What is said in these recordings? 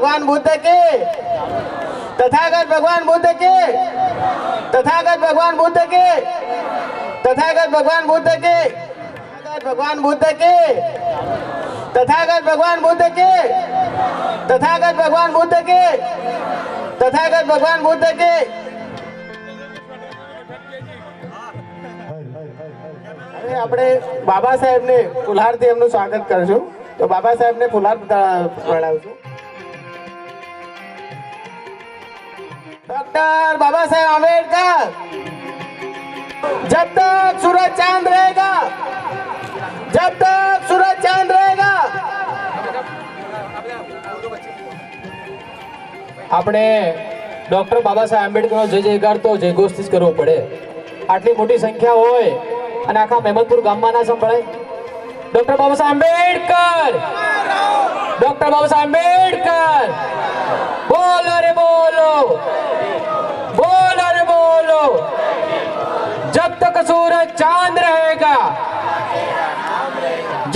भगवान बुद्ध के, तथागत भगवान बुद्ध के, तथागत भगवान बुद्ध के, तथागत भगवान बुद्ध के, भगवान बुद्ध के, तथागत भगवान बुद्ध के, तथागत भगवान बुद्ध के, तथागत भगवान बुद्ध के। હવે આપણે બાબા સાહેબને ફુલહારથી એમનું સ્વાગત કરશું. તો બાબા સાહેબને ફુલહાર પ્રણાવશું. डॉक्टर बाबा साहेब आंबेडकर, जब तक सूरज चांद रहेगा, जब तक सूरज चांद रहेगा. આપણે ડોક્ટર બાબા સાહેબ આંબેડકરનો જય જયકાર તો જયઘોષથી જ કરવો પડે. આટલી મોટી સંખ્યા હોય અને આખા મહેમદપુર ગામમાં ના સંભળાય. ડોક્ટર બાબા સાહેબ આંબેડકર, ડોક્ટર બાબા સાહેબ આંબેડકર, બોલો રે બોલો, बोलो रे बोलो, जब तक सूरज चांद रहेगा,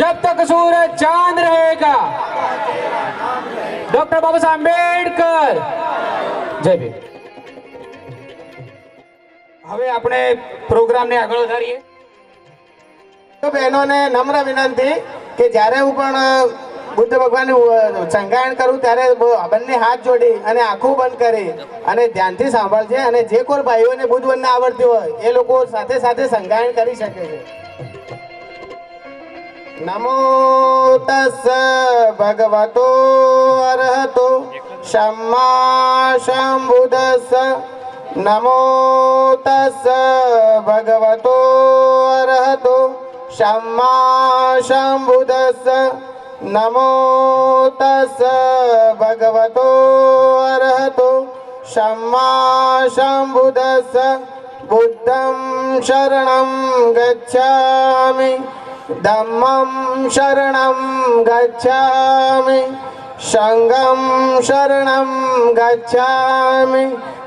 जब तक सूरज चांद रहेगा. डॉक्टर बाबा साहेब आंबेडकर जय भीम. હવે આપણે પ્રોગ્રામને આગળ વધારીએ. તો બહેનોને નમ્ર વિનંતી કે જ્યારે હું પણ બુદ્ધ ભગવાનનું સંગાયન કરું ત્યારે બંને હાથ જોડી અને આંખો બંધ કરી અને ધ્યાનથી સાંભળજે. અને જે કોઈ ભાઈઓને બુદ્ધ વંદના આવડતી હોય એ લોકો સાથે સાથે સંગાયન કરી શકે છે. નમો તસ્સ ભગવતો અરહતો સમ્મા સંબુદ્ધસ્સ. નમો તસ્સ ભગવતો અરહતો સમ્મા સંબુદ્ધસ્સ. नमो तस् भगवतो अरहतो सम्मा सम्बुद्धस्स. बुद्धं शरणं गच्छामि, धम्मं शरणं गच्छामि, संघं शरणं गच्छामि,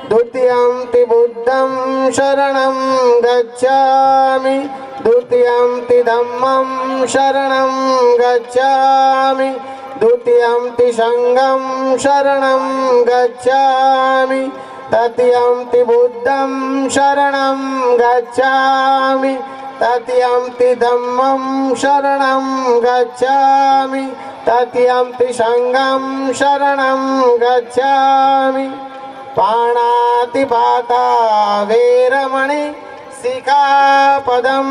द्वितीयंति बुद्धं शरणं गच्छामि, द्वितीयंति धम्मं शरणं गच्छामि, द्वितीयंति संघं शरणं गच्छामि, तृतीयंति बुद्धं शरणं गच्छामि, तृतीयंति धम्मं शरणं गच्छामि, तृतीयंति संघं शरणं गच्छामि. पाणातिपाता वेरमणि सिक्खापदं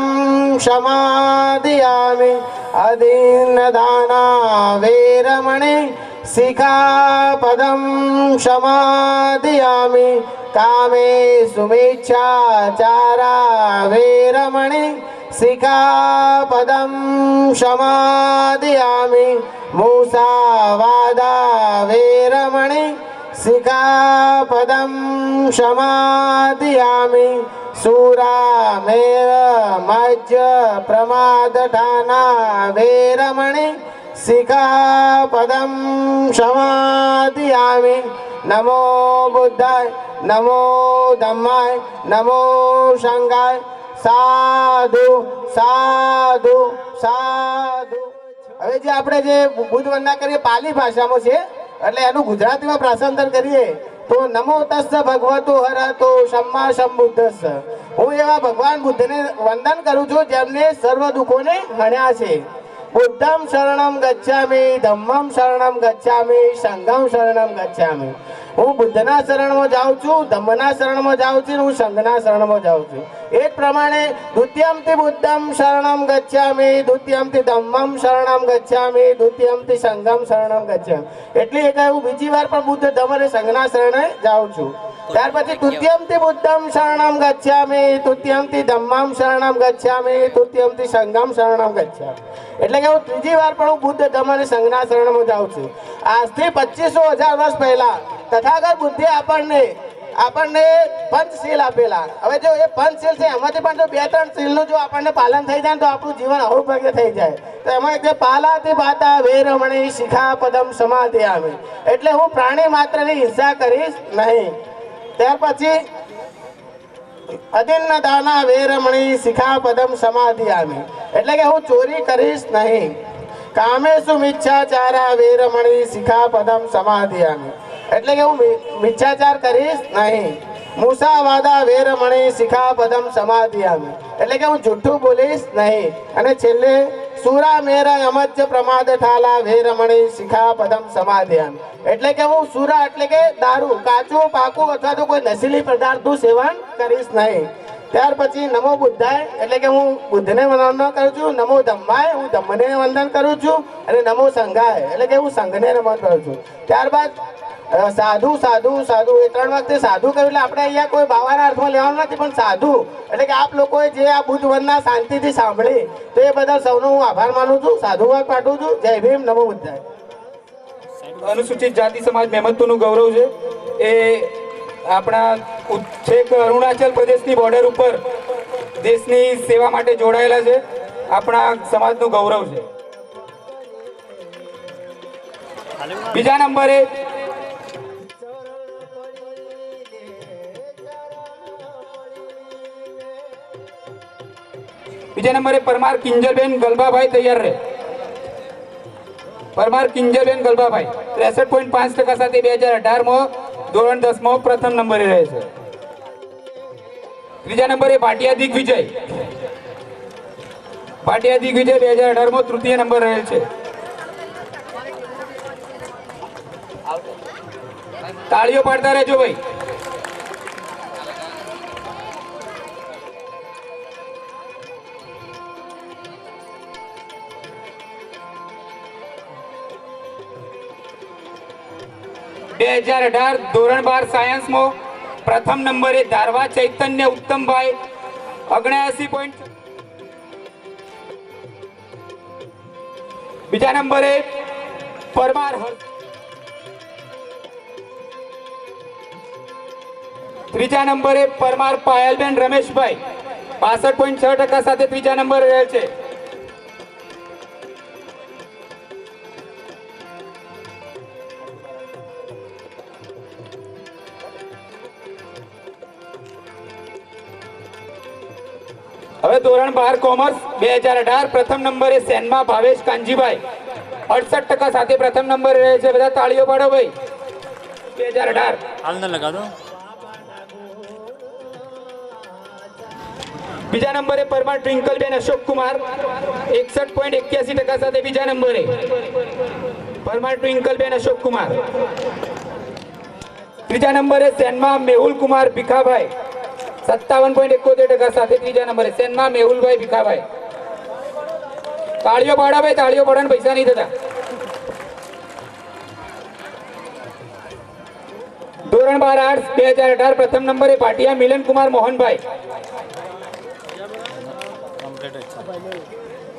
समादियामि. अदीन्नदाना वेरमणि सिक्खापदं समादियामि. कामे सुमिच्छाचारा वेरमणि सिक्खापदं समादियामि. मुसावादा वेरमणि सिक्खापदं समादियामि. सूरामेर मज्ज प्रमादठाना वेरमणि सिक्खापदं समादियामि. नमो बुद्धाय, नमो धम्माय, नमो संघाय. साधु साधु साधु. હવે જે આપણે જે બુદ્ધ વંદના કરીએ પાલી ભાષામાં છે એટલે એનું ગુજરાતીમાં ભાષાંતર કરીએ તો નમો તસ્સ ભગવતો અરહતો સમ્મા સંબુદ્ધસ્સ. હું એવા ભગવાન બુદ્ધને વંદન કરું છું જેમને સર્વ દુઃખોને હણ્યા છે. बुद्धं शरणं गच्छामि, धम्मं शरणं गच्छामि, संघं शरणं गच्छामि. હું બુદ્ધના શરણમાં જાઉં છું, ધમ્મના શરણમાં જાઉં છું, હું સંઘના શરણમાં જાઉં છું. એ જ પ્રમાણે દ્વિતીયંતિ બુદ્ધમ શરણમ ગચ્છામિ, દ્વિતીયંતિ ધમ્મમ શરણમ ગચ્છામિ, દ્વિતીયંતિ સંઘમ શરણમ ગચ્છામિ. એટલે એ કહ્યું બીજી વાર પણ બુદ્ધ ધમ્મ અને સંઘના શરણે જાઉં છું. ત્યાર પછી તૃતીયંતિ બુદ્ધમ શરણમ ગચ્છામિ, તૃતીયંતિ ધમ્મમ શરણમ ગચ્છામિ, તૃતીયંતિ સંઘમ શરણમ ગચ્છામિ. એટલે કે હું ત્રીજી વાર પણ હું બુદ્ધ ધમ્મ અને સંઘના શરણમાં જાઉં છું. આજથી 2500 વર્ષ પહેલા તથાગત બુદ્ધે આપણને પંચશીલ આપેલા. હવે જો એ પંચશીલ છે એમાંથી પણ જો 2-3 શીલનું જો આપણને પાલન થઈ જાય તો આપણું જીવન અહોભાગ્ય થઈ જાય. તો એમાં એક પાલાતિ પાતા વેરમણી શિખાપદમ સમાધિયામિ. એટલે હું પ્રાણી માત્રની હિંસા કરીશ નહીં. ત્યાર પછી અદિન્ન દાના વેરમણી શિખાપદમ સમાધિયામિ. એટલે કે હું ચોરી કરીશ નહીં. કામેસુ મિચ્છાચારા વેરમણી શિખાપદમ સમાધિયામિ. એટલે કે હું મિચ્છાચાર કરીશ નહીં. મુસાવાદા વેરમણી શિખાપદમ સમાધિયામિ. એટલે કે હું જૂઠું બોલીશ નહીં. અને છેલ્લે સુરા મેર અમજ્જ પ્રમાદ થાલા વેરમણી શિખાપદમ સમાધિયામિ. એટલે કે હું સુરા એટલે કે દારૂ, કાચું પાકું અથવા તો કોઈ નશીલી પદાર્થનું સેવન કરીશ નહીં. ત્યાર પછી નમો બુદ્ધાય એટલે કે હું બુદ્ધને વંદન કરું છું. નમો ધમ્માય હું ધમ્મને વંદન કરું છું. અને નમો સંઘાય એટલે કે હું સંઘને નમન કરું છું. ત્યારબાદ સાધુ સાધુ સાધુ એ 3 વખતે સાધુ કહ્યું. એટલે આપણે અહીંયા કોઈ બાવાના અર્થમાં લેવાનું નથી, પણ સાધુ એટલે કે આપ લોકોએ જે આ બુદ્ધ વંદના શાંતિથી સાંભળી તો એ બધા સૌનો હું આભાર માનું છું, સાધુવાદ પાઠવું છું. જય ભીમ, નમો બુદ્ધાય. અનુસૂચિત જાતિ સમાજ મહેમદપુરનું ગૌરવ છે. એ આપણા છેક અરુણાચલ પ્રદેશની બોર્ડર ઉપર દેશની સેવા માટે જોડાયેલા છે. આપણા સમાજનું ગૌરવ છે. બીજા નંબરે પરમાર કિંજલબેન ગલબાભાઈ તૈયાર રહે. પરમાર કિંજલબેન ગલબાભાઈ 63.5% સાથે 2018માં ધોરણ 10માં પ્રથમ નંબરે રહે છે. ત્રીજા નંબરે ભાટિયા દિગ્વિજય. ભાટિયા દિગ્વિજય 2018માં તૃતીય નંબર રહેલ છે. તાળીઓ પાડતા રહેજો ભાઈ. ધોરણ 12 સાયન્સમાં પ્રથમ નંબરે ધારવા ચૈતન્ય ઉત્તમભાઈ 79 પોઈન્ટ. બીજા નંબરે પરમાર ત્રીજા નંબરે પરમાર પાયલબેન રમેશભાઈ 65.6% સાથે ત્રીજા નંબરે રહે છે. હવે ધોરણ 12 કોમર્સ 2018 પ્રથમ નંબરે સેનમાં ભાવેશ કાંજીભાઈ 68% સાથે પ્રથમ નંબરે રહે છે. બધા તાળીઓ પાડો ભાઈ. 2018 हाल न लगा दो. બીજા નંબરે પરમાર ટ્વિંકલબેન અશોક કુમાર 61.81% સાથે બીજા નંબરે. પરમાર ટ્વિંકલબેન અશોક કુમાર. ત્રીજા નંબરે સેનમાં મેહુલ કુમાર ભીખાભાઈ 57.71% સાથે ત્રીજા નંબરે. સેનમાં મેહુલભાઈ ભીખાભાઈ. તાળીઓ પાડો ભાઈ, તાળીઓ પાડવાના પૈસા નહીં થતા. ધોરણ 12 આર્ટ્સ 2018 પ્રથમ નંબરે ભાટિયા મિલન કુમાર મોહનભાઈ.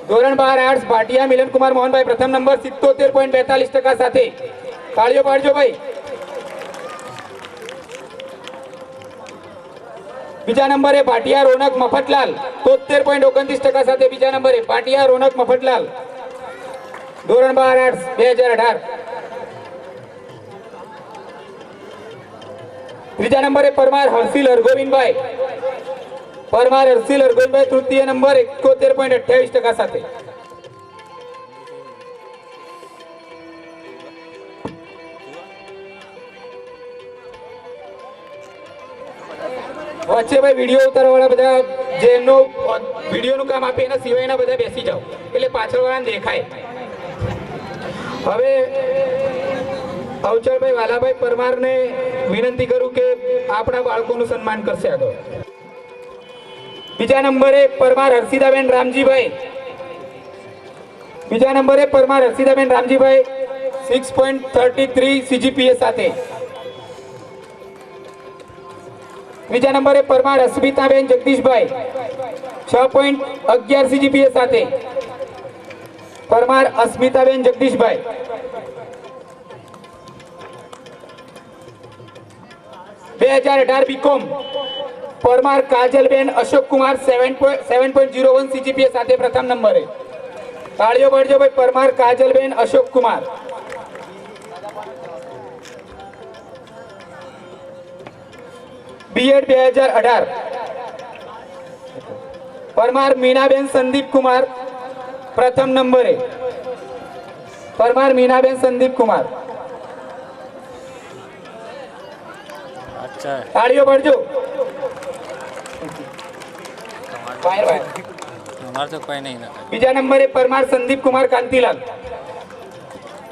ધોરણ 12 આર્ટ્સ ભાટિયા મિલન કુમાર મોહનભાઈ પ્રથમ નંબર 77.42% સાથે. તાળીઓ પાડજો ભાઈ. બીજા નંબરે ભાટિયા રોનક મફતલાલ 73.29% સાથે બીજા નંબરે. ભાટિયા રોનક મફતલાલ ધોરણ 12 આર્ટ્સ 2018. ત્રીજા નંબરે પરમાર હર્ષિલ હરગોવિંદભાઈ. પરમાર હર્ષિલ હરગોવિંદભાઈ તૃતીય નંબર 71.28% સાથે. વચ્ચે ભાઈ વિડીયો ઉતારવાળા બધા જે એમનો વિડીયોનું કામ આપે એના સિવાયના બધા બેસી જાઓ એટલે પાછળવાળાને દેખાય. હવે અવચરભાઈ વાલાભાઈ પરમારને વિનંતી કરું કે આપણા બાળકોનું સન્માન કરશે આગળ. બીજા નંબરે પરમાર હર્ષિદાબેન રામજીભાઈ. બીજા નંબરે પરમાર હર્ષિદાબેન રામજીભાઈ 6.33 CGPA સાથે. ત્રીજા નંબરે પરમાર અસ્મિતાબેન જગદીશભાઈ 6.11 CGPA સાથે. પરમાર અસ્મિતાબેન જગદીશભાઈ. બે 2018 બીકોમ પરમાર કાજલબેન અશોક કુમાર 7.01 CGPA સાથે પ્રથમ નંબરે. તાળીઓ પાડજો ભાઈ. પરમાર કાજલબેન અશોક કુમાર. B.Ed 2018 પરમાર મીનાબેન સંદીપ કુમાર પ્રથમ નંબરે. પરમાર મીનાબેન સંદીપ કુમાર. अच्छा તાળીઓ પાડજો. Wire wire. हमारे तो कोई नहीं ना બીજા નંબરે પરમાર સંદીપ કુમાર કાંતિલાલ.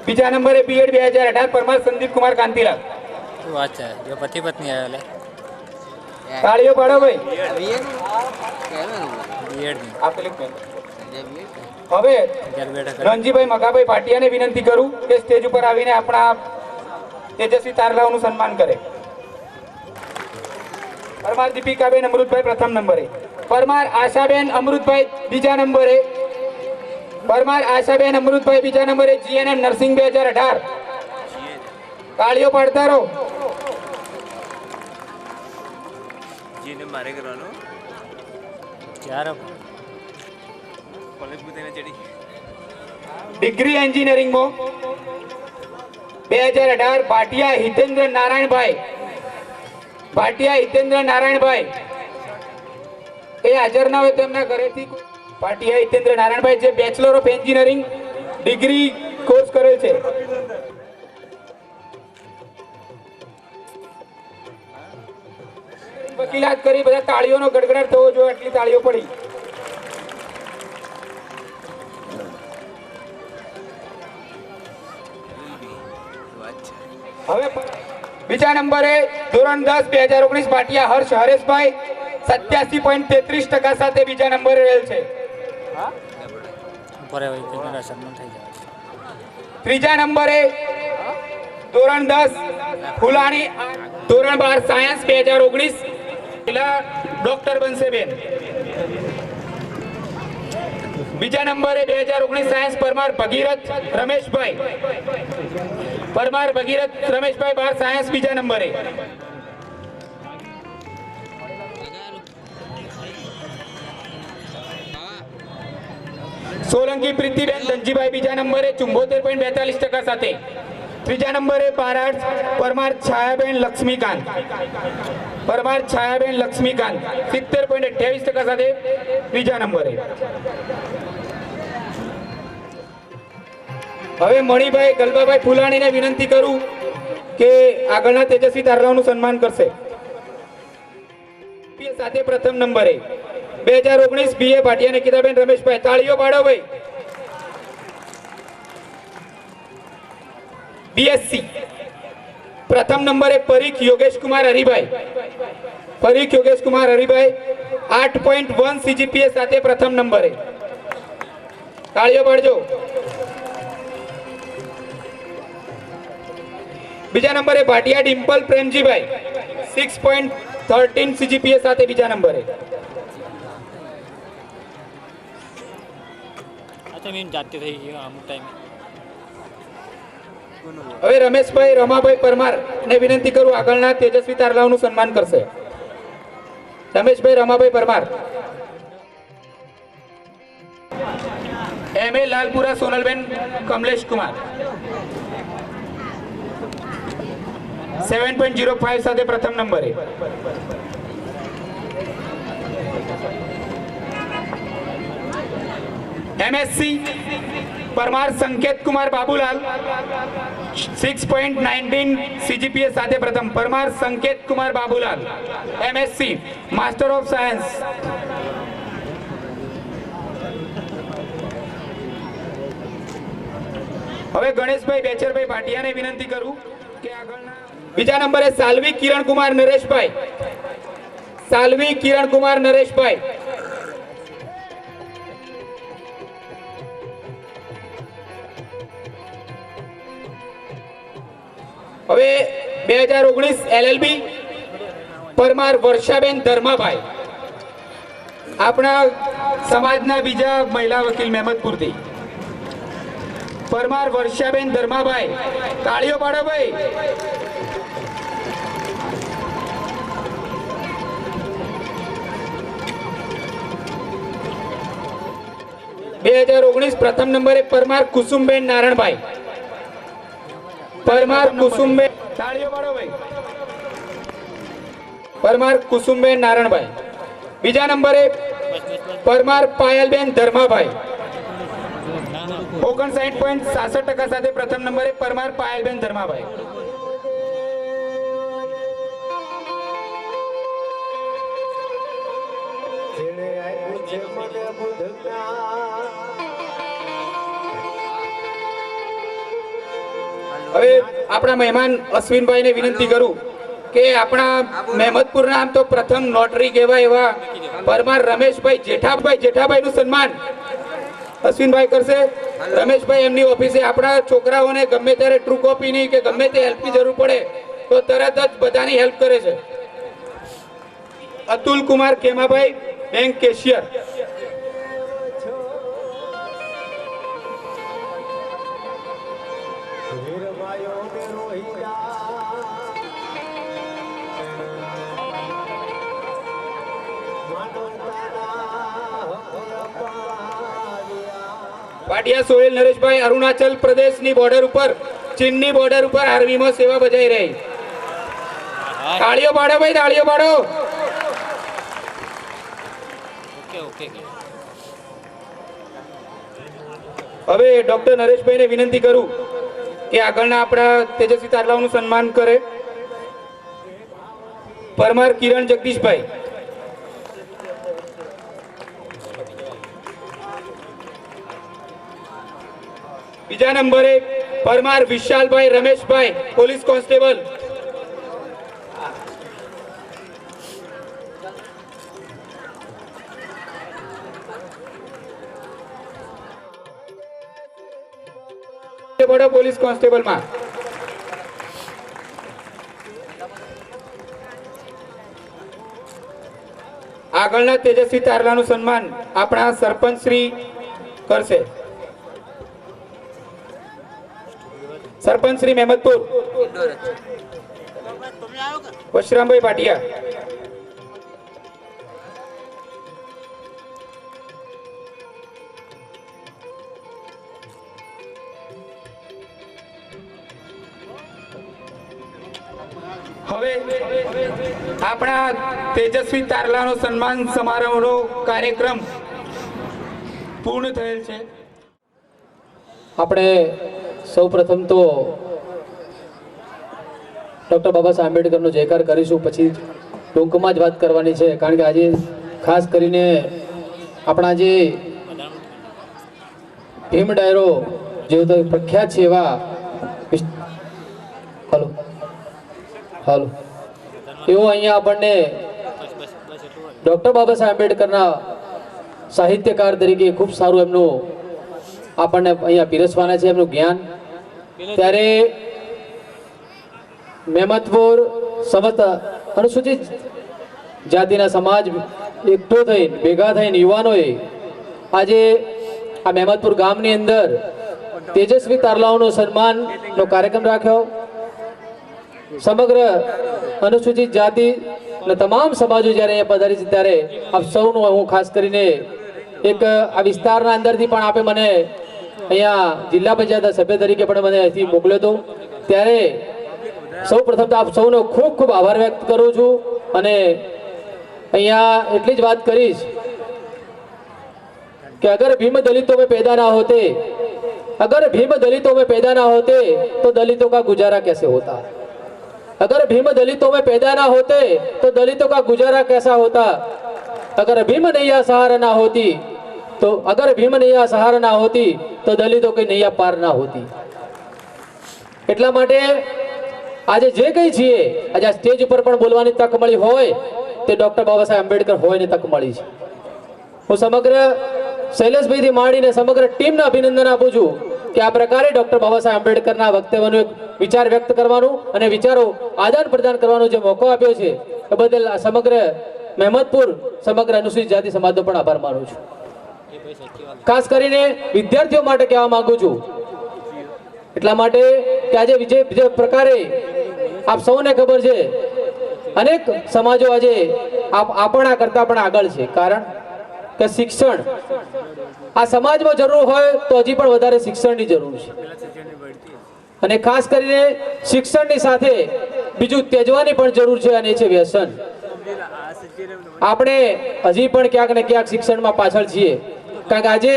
બીજા નંબરે બીએડ 2018 પરમાર સંદીપ કુમાર કાંતિલાલ. तो अच्छा है जो पति पत्नी आया वाले તાળીઓ પાડો ભાઈ. बीएड में આપેલું જ મેં. હવે घर बैठा कर રણજીભાઈ મગાભાઈ ભાટિયાને વિનંતી કરું કે સ્ટેજ ઉપર આવીને આપણા તેજસ્વી તારલાઓનું સન્માન કરે. પરમાર દીપિકાબેન અમૃતભાઈ પ્રથમ નંબરે, પરમાર આશાબેન અમૃતભાઈ બીજા નંબરે, પરમાર આશાબેન અમૃતભાઈ બીજા નંબરે, જીએનએમ નર્સિંગ 2018. તાળીઓ પાડતા રહો. જીને મારે કરવાનો यार કોલેજ બુધાઈને ચડી ડિગ્રી એન્જિનિયરિંગમાં 2018 ભાટિયા હિતેન્દ્ર નારાયણભાઈ, ભાટિયા હિતેન્દ્ર નારાયણભાઈ એ હાજર ના હોય તો એમના ઘરેથી ભાટિયા હિતેન્દ્ર નારાયણભાઈ જે bachelor of engineering degree course કરેલ છે. વકીલાત કરી બધા તાળીઓનો ગડગડાટ થવો જોઈએ, આટલી તાળીઓ પડી. હવે બીજા નંબરે ધોરણ 10 2019 ભાટિયા હર્ષ હરેશભાઈ 87.33% સાથે બીજા નંબરે રહેલ છે. ऊपर है वही मेरा सम्मान થઈ જાય ત્રીજા નંબરે ધોરણ 10 ફુલાણી ધોરણ 12 સાયન્સ 2019 પેલા ડોક્ટર બનશે બેન. બીજા નંબરે 2019 સાયન્સ પરમાર ભગીરથ રમેશભાઈ, પરમાર ભગીરથ રમેશભાઈ 12 સાયન્સ બીજા નંબરે. સોલંકી પ્રીતિબેન ધનજીભાઈ બીજા નંબરે 74.42% સાથે. ત્રીજા નંબરે બારાડ પરમાર છાયાબેન લક્ષ્મીકાંત, પરમાર છાયાબેન લક્ષ્મીકાંત 70.28% સાથે ત્રીજા નંબરે. હવે મણિભાઈ ગલબાભાઈ ફુલાણીને વિનંતી કરું કે આગળના તેજસ્વી તારલાઓનું સન્માન કરશે. સાથે પ્રથમ નંબરે 2019 બીએ ભાટિયા નિકિતાબેન રમેશભાઈ. તાળીઓ પાડો ભાઈ. બીએસસી પ્રથમ નંબરે પરીખ યોગેશ કુમાર હરિભાઈ, પરીખ યોગેશ કુમાર હરિભાઈ 8.1 સીજીપીએ સાથે પ્રથમ નંબરે. તાળીઓ પાડજો. બીજા નંબરે ભાટિયા ડિમ્પલ પ્રેમજીભાઈ 6.13 સીજીપીએ સાથે બીજા નંબરે. अच्छा मैं जाती થઈ ગયો અમુક ટાઈમ હવે રમેશભાઈ રમાભાઈ પરમાર ને વિનંતી કરું આગળના તેજસ્વી તારલાઓનું સન્માન કરશે. રમેશભાઈ રમાભાઈ પરમાર. એમ એ લાલપુરા સોનલબેન કમલેશ કુમાર 7.05 સાથે પ્રથમ નંબરે. એમએસસી પરમાર સંકેત કુમાર બાબુલાલ 6.19 સીજીપીએ સાથે પ્રથમ. પરમાર સંકેત Kumar Babulal MSc master of science. હવે ગણેશભાઈ બેચરભાઈ ભાટિયાને વિનંતી કરું કે આગળના બીજા નંબરે સાલ્વી કિરણ કુમાર નરેશભાઈ, સાલ્વી કિરણ કુમાર નરેશભાઈ. હવે 2019 એલએલબી પરમાર વર્ષાબેન ધર્માભાઈ, આપણા સમાજના બીજા મહિલા વકીલ મહેમદપુરથી. પરમાર વર્ષાબેન ધર્માભાઈ. તાળીઓ પાડો ભાઈ. બે 2019 પ્રથમ નંબરે પરમાર કુસુમબેન નારણભાઈ, પરમાર કુસુમબેન. તાળીઓ પાડો ભાઈ. પરમાર કુસુમબેન નારણભાઈ. બીજા નંબરે પરમાર પાયલબેન ધર્માભાઈ 59.66% સાથે પ્રથમ નંબરે પરમાર પાયલબેન ધર્માભાઈ. જેણે આપ્યું છે મને બુદ્ધ જ્ઞાન. હવે આપણા મહેમાન અશ્વિનભાઈને વિનંતી કરું કે આપણા મહેમદપુરના આમ તો પ્રથમ નોટરી કહેવાય એવા પરમાર રમેશભાઈ જેઠાભાઈનું સન્માન અશ્વિનભાઈ કરશે. રમેશભાઈ એમની ઓફિસે આપણા છોકરાઓને ગમે ત્યારે ટ્રુ કોપીની કે ગમે તે હેલ્પની જરૂર પડે તો તરત જ બધાની હેલ્પ કરે છે. Atul Kumar Kemabhai, bank cashier. વીરભાઈઓને રોહિયા માનવતાના હક અપાવ્યા. પાટિયા સોહેલ નરેશભાઈ, અરુણાચલ પ્રદેશની બોર્ડર ઉપર, ચીનની બોર્ડર ઉપર આર્મીમાં સેવા બજાવી રહી. તાળીઓ પાડો ભાઈ, તાળીઓ પાડો. ઓકે ઓકે હવે ડોક્ટર નરેશભાઈને વિનંતી કરું કે આગળના આપણા તેજસ્વી તારલાઓનું સન્માન કરે. પરમાર કિરણ જગદીશભાઈ. બીજા નંબરે પરમાર વિશાલભાઈ રમેશભાઈ, પોલીસ કોન્સ્ટેબલ. બડો પોલીસ કોન્સ્ટેબલમાં. આગળના તેજસ્વી તારલાનું સન્માન આપણા સરપંચ શ્રી કરશે. સરપંચ શ્રી મહેમદપુર વશરામભાઈ ભાટિયા. હવે આપણા તેજસ્વી તારલાનો સન્માન સમારોહનો કાર્યક્રમ પૂર્ણ થયેલ છે. આપણે સૌ પ્રથમ તો ડૉક્ટર બાબા સાહેબ આંબેડકરનો જયકાર કરીશું, પછી ટૂંકમાં જ વાત કરવાની છે. કારણ કે આજે ખાસ કરીને આપણા જે ભીમ ડાયરો જે પ્રખ્યાત છે એવા હાલો હાલો એવો અહીંયા આપણને ડૉક્ટર બાબા સાહેબ આંબેડકરના સાહિત્યકાર તરીકે ખૂબ સારું એમનું આપણને અહીંયા પીરસવાના છે એમનું જ્ઞાન. ત્યારે મહેમદપુર સમસ્ત અનુસૂચિત જાતિના સમાજ એકઠો થઈને ભેગા થઈને યુવાનોએ આજે આ મહેમદપુર ગામની અંદર તેજસ્વી તારલાઓનો સન્માનનો કાર્યક્રમ રાખ્યો. સમગ્ર અનુસૂચિત જાતિ અને તમામ સમાજો જ્યારે અહીંયા પધારી છે ત્યારે આપ સૌનું હું ખાસ કરીને એક આ વિસ્તારના અંદરથી પણ આપે મને અહીંયા જિલ્લા પંચાયત સભ્ય તરીકે પણ મને અહીંથી મોકલ્યો હતો. ત્યારે સૌ પ્રથમ તો આપ સૌનો ખૂબ ખૂબ આભાર વ્યક્ત કરું છું. અને અહીંયા એટલી જ વાત કરીશ कि अगर भीम दलितों में पैदा ना होते, अगर भीम दलितों में पैदा ना होते तो दलितों का गुजारा कैसे होता? अगर भीम दलितों में पैदा ना होते तो दलितों का गुजारा कैसा होता? अगर भीम नैया सहारा ना होती तो अगर भीम नैया सहारा ना होती तो दलितों की नैया पार ना होती. એટલા માટે આજે જે કંઈ છીએ આજે આ સ્ટેજ ઉપર પણ બોલવાની તક મળી હોય તે ડૉક્ટર બાબા સાહેબ આંબેડકર હોયને તક મળી છે. હું સમગ્ર શૈલેષભાઈથી માંડીને સમગ્ર ટીમને અભિનંદન આપું છું કે આ પ્રકારે ડૉક્ટર બાબા સાહેબ આંબેડકરના વક્તવ્યનો એક વિચાર વ્યક્ત કરવાનું અને વિચારો આદાન પ્રદાન કરવાનો જે મોકો આપ્યો છે એ બદલ આ સમગ્ર મહેમદપુર સમગ્ર અનુસૂચિત જાતિ સમાજનો પણ આભાર માનું છું. ખાસ કરીને વિદ્યાર્થીઓ માટે કહેવા માંગુ છું એટલા માટે કે આજે જે પ્રકારે આપ સૌને ખબર છે અનેક સમાજો આજે આપણા કરતા પણ આગળ છે. કારણ કે શિક્ષણ આ સમાજમાં જરૂર હોય તો હજી પણ વધારે શિક્ષણની જરૂર છે. અને ખાસ કરીને શિક્ષણની સાથે બીજું ત્યજવાની પણ જરૂર છે અને એ છે વ્યસન. આપણે હજી પણ ક્યાંક ને ક્યાંક શિક્ષણમાં પાછળ છીએ. કારણ કે આજે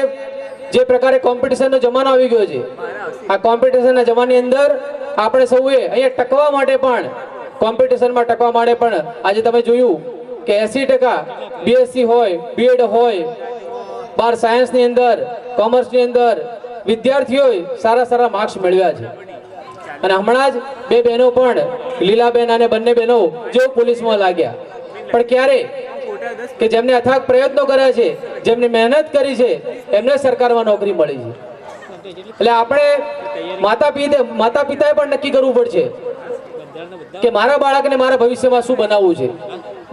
જે પ્રકારે કોમ્પિટિશનનો જમાનો આવી ગયો છે, આ કોમ્પિટિશનના જમાનાની અંદર આપણે સૌએ અહીંયા ટકવા માટે પણ, કોમ્પિટિશનમાં ટકવા માટે પણ આજે તમે જોયું કે 80% બીએસસી હોય, બીએડ હોય, બાર સાયન્સની અંદર, કોમર્સની અંદર વિદ્યાર્થીઓએ સારા સારા માર્ક્સ મેળવ્યા છે. અને હમણાં જ બે બહેનો પણ, લીલાબેન અને બંને બહેનો જેઓ પોલીસમાં લાગ્યા. પણ ક્યારે કે જેમને અથાગ પ્રયત્નો કર્યા છે, જેમને મહેનત કરી છે, એમને સરકારમાં નોકરી મળી છે. એટલે આપણે માતા પિતાએ પણ નક્કી કરવું પડશે કે મારા બાળકને મારા ભવિષ્યમાં શું બનાવવું છે,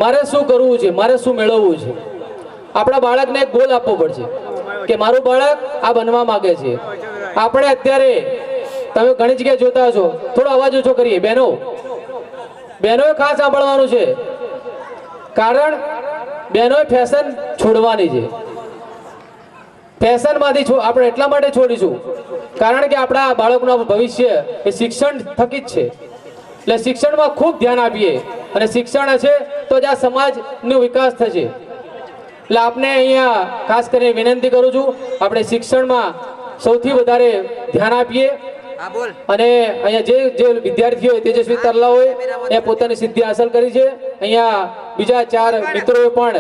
મારે શું કરવું છે, મારે શું મેળવવું છે. આપણા બાળકને એક ગોલ આપવો પડશે કે મારું બાળક આ બનવા માંગે છે. આપણે અત્યારે તમે ઘણી જગ્યાએ જોતા હશો, થોડો અવાજ ઓછો કરીએ બહેનોએ ખાસ સાંભળવાનું છે, કારણ બહેનોએ ફેશન છોડવાની છે. ફેશનમાંથી આપણે એટલા માટે છોડીશું કારણ કે આપણા બાળકનું ભવિષ્ય એ શિક્ષણ થકી જ છે. એટલે શિક્ષણમાં ખૂબ ધ્યાન આપીએ, અને શિક્ષણ હશે તો જ આ સમાજનો વિકાસ થશે. એટલે આપને અહીંયા ખાસ કરીને વિનંતી કરું છું, આપણે શિક્ષણમાં સૌથી વધારે ધ્યાન આપીએ. અને અહીંયા જે વિદ્યાર્થીઓ તેજસ્વી તરલાઓએ એ પોતાની સિદ્ધિ હાંસલ કરી છે. અહીંયા બીજા 4 મિત્રોએ પણ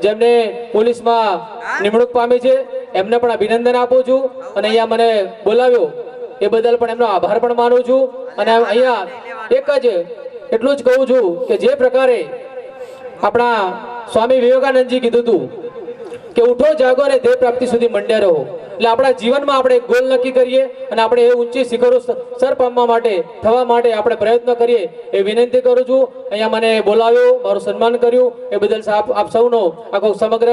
જેમને પોલીસમાં નિમણૂક પામી છે, એમને પણ અભિનંદન આપું છું. અને અહીંયા મને બોલાવ્યો એ બદલ પણ એમનો આભાર પણ માનું છું. અને અહીંયા એક જ એટલું જ કહું છું કે જે પ્રકારે આપણા સ્વામી વિવેકાનંદજી કીધું હતું કે ઉઠો જાગો અને ધ્યેય પ્રાપ્તિ સુધી મંડ્યા રહો. એટલે આપણા જીવનમાં આપણે ગોલ નક્કી કરીએ અને આપણે એ ઊંચી શિખરો સર પામવા માટે, થવા માટે આપણે પ્રયત્ન કરીએ એ વિનંતી કરું છું. અહીંયા મને બોલાવ્યો, મારું સન્માન કર્યું એ બદલ આપ સૌનો આખો સમગ્ર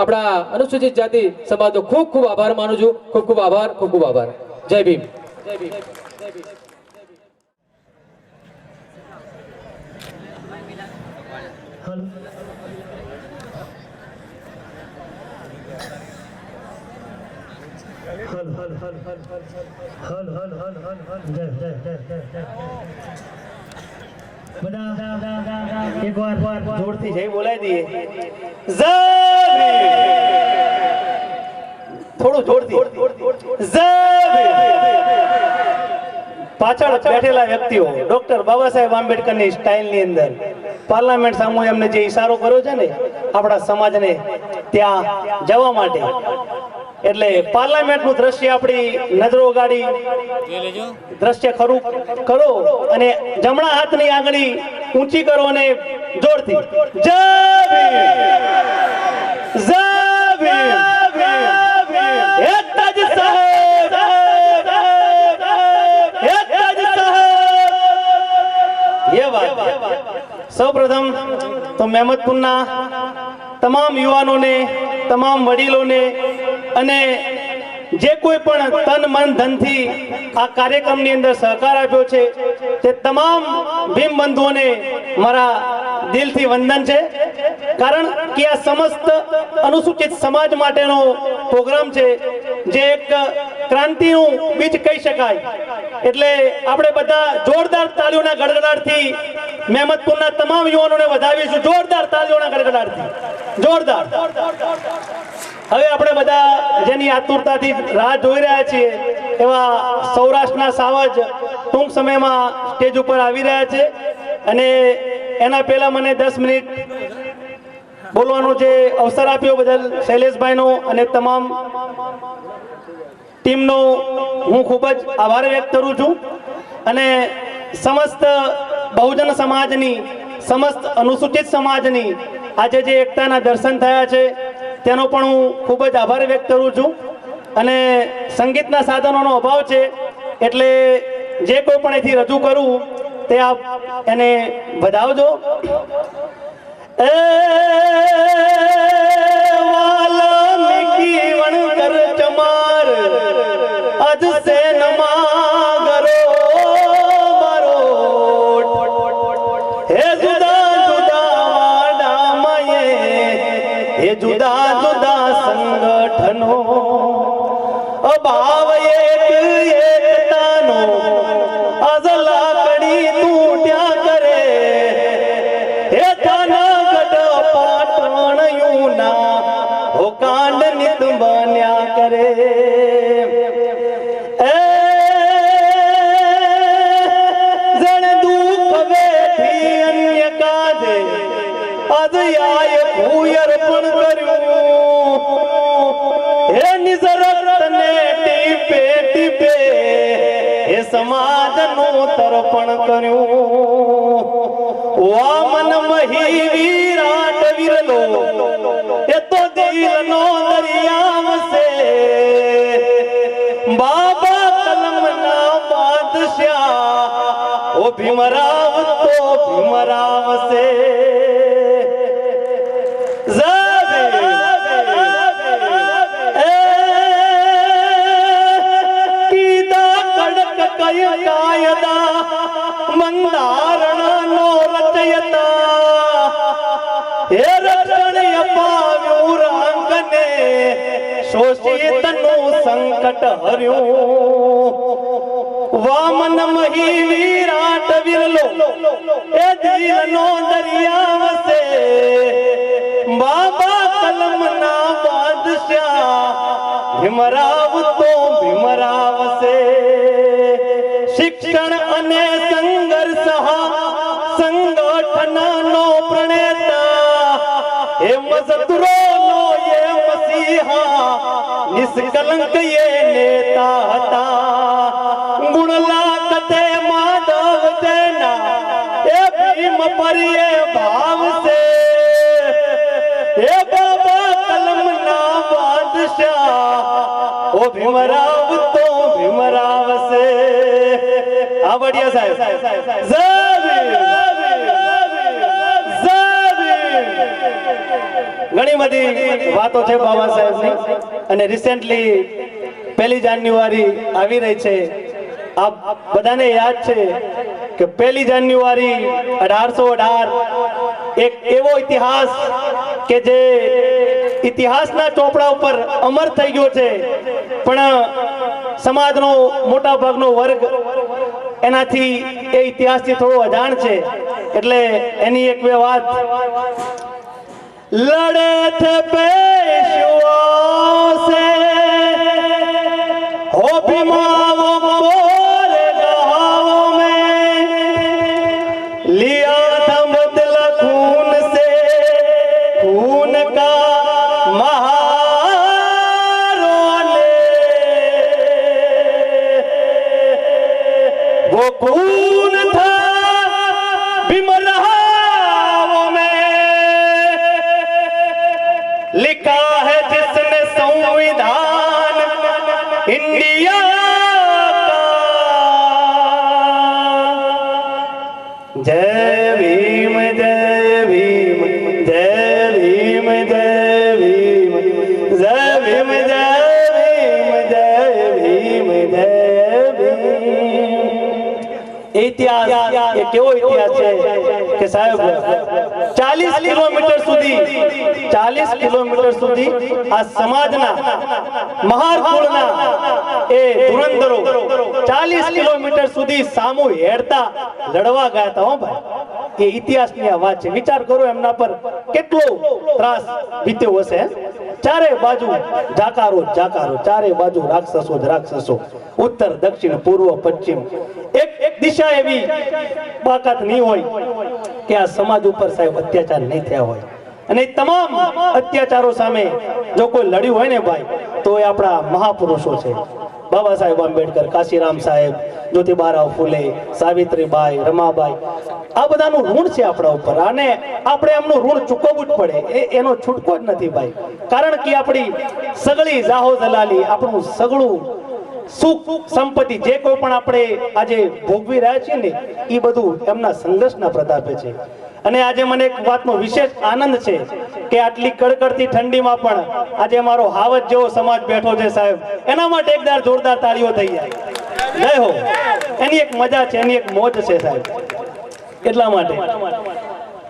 આપણા અનુસૂચિત જાતિ સમાજનો ખૂબ ખૂબ આભાર માનું છું. ખૂબ ખૂબ આભાર, ખૂબ ખૂબ આભાર. જય ભીમ. એક વાર જોરથી જય બોલાવી દઈએ. જય થોડું જોરથી. જય પાછળ બેઠેલા વ્યક્તિઓ ડોક્ટર બાબા સાહેબ આંબેડકરની સ્ટાઇલની અંદર પાર્લામેન્ટ સામે એમને જે ઈશારો કર્યો છે ને આપણા સમાજને ત્યાં જવા માટે, એટલે પાર્લામેન્ટનું દ્રશ્ય આપણી નજરો ગાડી દ્રશ્ય ખરું કરો અને જમણા હાથની આંગળી ઊંચી કરો અને જોરથી જય ભીમ, જય ભીમ, એક જ સાહેબ, એક જ સાહેબ. એ વાત સૌપ્રથમ તો મહેમદપુરના તમામ યુવાનોને, તમામ વડીલોને અને જે કોઈ પણ તન મન ધનથી આ કાર્યક્રમની અંદર સહકાર આપ્યો છે તે તમામ ભીમ બંધુઓને મારા દિલથી વંદન છે. કારણ કે આ સમસ્ત અનુસૂચિત સમાજ માટેનો પ્રોગ્રામ છે, જે એક ક્રાંતિનું બીજ કહી શકાય. એટલે આપણે બધા જોરદાર તાળીઓના ગડગડાટથી મહેમદપુરના તમામ યુવાનોને વધાવીશું. જોરદાર તાળીઓના ગડગડાટથી, જોરદાર. હવે આપણે બધા જેની આતુરતાથી રાહ જોઈ રહ્યા છીએ એવા સૌરાષ્ટ્રના સાવજ ટૂંક સમયમાં સ્ટેજ ઉપર આવી રહ્યા છે. અને એના પહેલા મને 10 મિનિટ બોલવાનો જે અવસર આપ્યો બદલ શૈલેષભાઈનો અને તમામ ટીમનો હું ખૂબ જ આભાર વ્યક્ત કરું છું. અને સમસ્ત બહુજન સમાજની, સમસ્ત અનુસૂચિત સમાજની આજે જે એકતાના દર્શન થયા છે તેનો પણ હું ખૂબ જ આભાર વ્યક્ત કરું છું. અને સંગીતના સાધનોનો અભાવ છે એટલે જે કોઈ પણ અહીંથી રજૂ કરું તે આપ એને વધાવજો. એ વાલ્મીકી વણકર ચમાર અજ સે નમાગરો મારો હે જુદા જુદા વાડામયે હે જુદા જુદા સંગઠનો અભાવ એક એકતાનો અઝલા કડી તૂટ્યા કરે હે થાનાગઢ પાટણ યુના હો કાંડ નિત બન્યા કરે. આજ આય કુયર પણ કર્યું હે નિઝરત ને ટીપે ટીપે હે સમાજનું તર્પણ કર્યું વામન મહી વિરાટ વિરલો એ તો દિલનો દરિયા વસે બાબા કલમના બાદશાહ ઓ ભીમરાવ તો ભીમરાવ સે કાયદા મંદારણ નો રચયતા હે રક્ષણ અપાવ્યું રાંગને શોષિત નું સંકટ હર્યું વામન મહી વિરાટ વિરલો એ દિલનો દરિયા વસે બાબા કલમના બાદશાહ ભીમરાવ તો ભીમરાવ સે શિક્ષણ અને સંઘર્ષ સંગઠન નો પ્રણેતા હે મજદૂરો નો એ મસીહા નિષ્કલંક એ નેતા હતા ગુણલા કતે માધવ જેના એ ભીમ પરિયે ભાવ સે હે બાબા કલમના બાદશાહ ઓ ભીમરાવ તો ભીમરાવ સે આવડિયા સાહેબ ઘણી બધી વાતો છે બાબા સાહેબની અને રિસેન્ટલી 1 જાન્યુઆરી આવી રહી છે આપ બધાને યાદ છે કે 1 જાન્યુઆરી 1818 એક એવો ઇતિહાસ કે જે ઇતિહાસના ચોપડા ઉપર અમર થઈ ગયો છે પણ સમાજનો મોટા ભાગનો વર્ગ એનાથી એ ઇતિહાસથી થોડો અજાણ છે એટલે એની એક બે વાત લડે થે પેશવા સે હો ભીમાવો બોલે ગાઓ મેં लिया था बदला खून से खून का महारों ने वो खून था भीमराव में लिखा है जिसने संविधान इंडिया जय भीम जय भीम जय भीम जय भीम जय भीम जय भीम जय भीम जय भीम इतिहास ये केवो इतिहास है कि साहब 40 किलोमीटर સુધી આ સમાજના મહારકુળના એ ધુરંધરો 40 કિલોમીટર સુધી સામુ હેડતા લડવા ગયા હતા હો ભાઈ એ ઇતિહાસની આ વાત છે વિચાર કરો એમના પર કેટલો ત્રાસ વીત્યો હશે ચારે બાજુ જાકારો જાકારો ચારે બાજુ રાક્ષસો જ રાક્ષસો ઉત્તર દક્ષિણ પૂર્વ પશ્ચિમ એક દિશા એવી બાકાત નહીં હોય કે આ સમાજ ઉપર સાહેબ અત્યાચાર નહીં થયા હોય અને તમામ અત્યાચારો સામે જો કોઈ લડ્યું હોય ને ભાઈ તો એ આપણા મહાપુરુષો છે બાબા સાહેબ આંબેડકર કાશીરામ સાહેબ જ્યોતિબારાવ ફૂલે સાવિત્રીબાઈ રમાબાઈ આ બધાનું ઋણ છે આપણા ઉપર અને આપણે એમનું ઋણ ચૂકવવું જ પડે એનો છૂટકો જ નથી ભાઈ કારણ કે આપણી સગળી જાહો જલાલી આપણું સગળું સુખ સંપત્તિ જે કોઈ પણ આપણે આજે ભોગવી રહ્યા છીએ ને એ બધું એમના સંઘર્ષના પ્રતાપે છે અને આજે મને એક વાતનો વિશેષ આનંદ છે કે આટલી કડકડતી ઠંડીમાં પણ આજે મારો હાવજ જેવો સમાજ બેઠો છે સાહેબ એના માટે એકદાર જોરદાર તાળીઓ થઈ જાય જય હો એની એક મજા છે એની એક મોજ છે સાહેબ એટલા માટે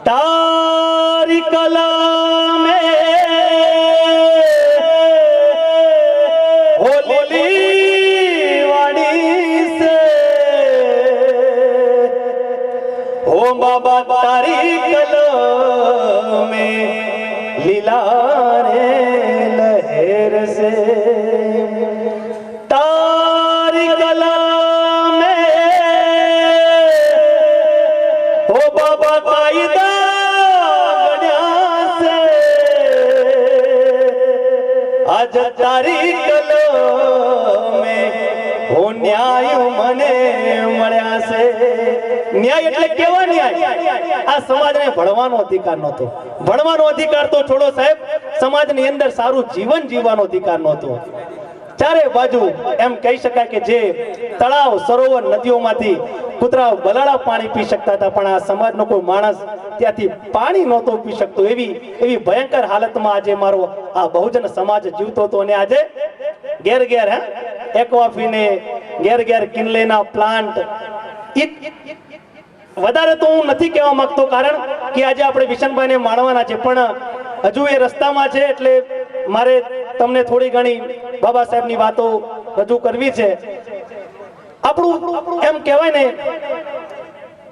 તારી કલમે હોલી વાડી સે हो बाबा तारी कलमे लीला रे लहर से तारी कलमे हो बाबा कायदा આજ તારી કલમે હો ન્યાય મને મળ્યા છે. ન્યાય એટલે કેવા ન્યાય? આ સમાજને ભણવાનો અધિકાર નહોતો. ભણવાનો અધિકાર તો છોડો સાહેબ, સમાજની અંદર સારું જીવન જીવવાનો અધિકાર નહોતો. ચારે બાજુ એમ કહી શકાય કે જે તળાવ સરોવર નદીઓમાંથી કૂતરાઓ બલાડા પાણી પી શકતા હતા, પણ આ સમાજનો કોઈ માણસ ત્યાંથી પાણી નહોતો પી શકતો. એવી ભયંકર હાલતમાં આજે મારો આ બહુજન સમાજ જીવતો હતો. અને આજે ઘેર ઘેર એક્વાફીને ઘેર ઘેર કિનલેના પ્લાન્ટ. વધારે તો હું નથી કહેવા માંગતો, કારણ કે આજે આપણે વિશનભાઈને માણવાના છે, પણ હજુ એ રસ્તામાં છે, એટલે મારે તમને થોડી ઘણી બાબા સાહેબની વાતો રજૂ કરવી છે. આપણું એમ કહેવાય ને